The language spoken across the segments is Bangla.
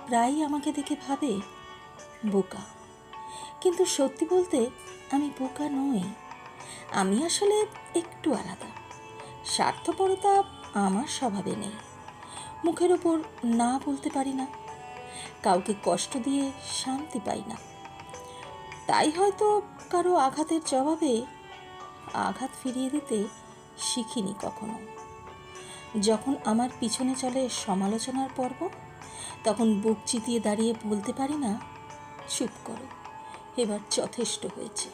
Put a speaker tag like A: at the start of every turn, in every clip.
A: প্রায়ই আমাকে দেখে ভাবে বোকা, কিন্তু সত্যি বলতে আমি বোকা নই। আমি আসলে একটু আলাদা। স্বার্থপরতা আমার স্বভাবে নেই। মুখের ওপর না বলতে পারি না, কাউকে কষ্ট দিয়ে শান্তি পাই না। তাই হয়তো কারো আঘাতের জবাবে আঘাত ফিরিয়ে দিতে শিখিনি কখনো। যখন আমার পিছনে চলে সমালোচনার পর্ব, তখন বুক চিতিয়ে দাঁড়িয়ে বলতে পারি না চুপ করো, এবার যথেষ্ট হয়েছে।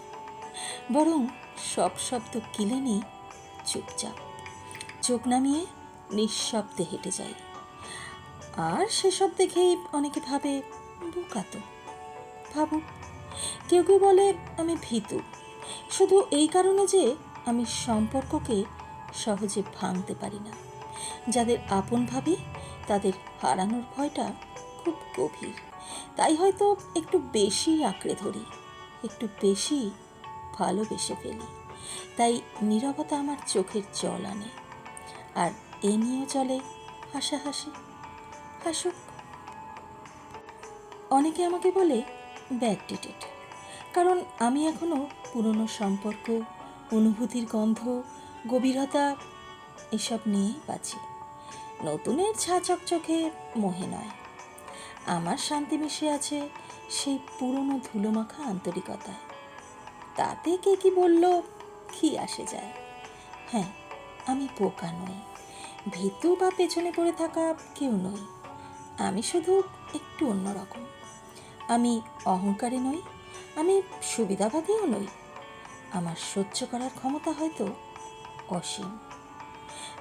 A: বরং সব শব্দ গিলে নিই চুপচাপ, চোখ নামিয়ে নিঃশব্দে হেঁটে যাই। আর সেসব দেখেই অনেকে ভাবে বোকা তো। ভাবুক, কেউ কেউ বলে আমি ভীতু, শুধু এই কারণে যে আমি সম্পর্ককে সহজে ভাঙতে পারি না। যাদের আপন ভাবি তাদের হারানোর ভয়টা খুব গভীর। তাই হয়তো একটু বেশি আঁকড়ে ধরি, একটু বেশি ভালোবেসে ফেলি। তাই নীরবতা আমার চোখের জল আনে। আর এ নিয়েও চলে হাসাহাসি। হাসুক। অনেকে আমাকে বলে ব্যাকডেটেড, কারণ আমি এখনও পুরনো সম্পর্ক, অনুভূতির গন্ধ, গভীরতা এসব নিয়েই বাঁচি। নতুনের ছা চকচকে মোহে নয়। আমার শান্তি মিশে আছে সেই পুরনো ধুলোমাখা আন্তরিকতায়। তাতে কে কি বলল কি আসে যায়। হ্যাঁ, আমি বোকা নই, ভীতু বা পেছনে পড়ে থাকা কেউ নই। আমি শুধু একটু অন্যরকম। আমি অহংকারী নই, আমি সুবিধাবাদীও নই। আমার সহ্য করার ক্ষমতা হয়তো অসীম।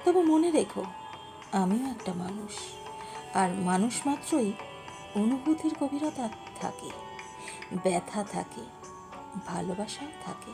A: তবে মনে রেখো, আমিও একটা মানুষ। আর মানুষ মাত্রই অনুভূতির গভীরতা থাকে, ব্যথা থাকে, ভালোবাসাও থাকে।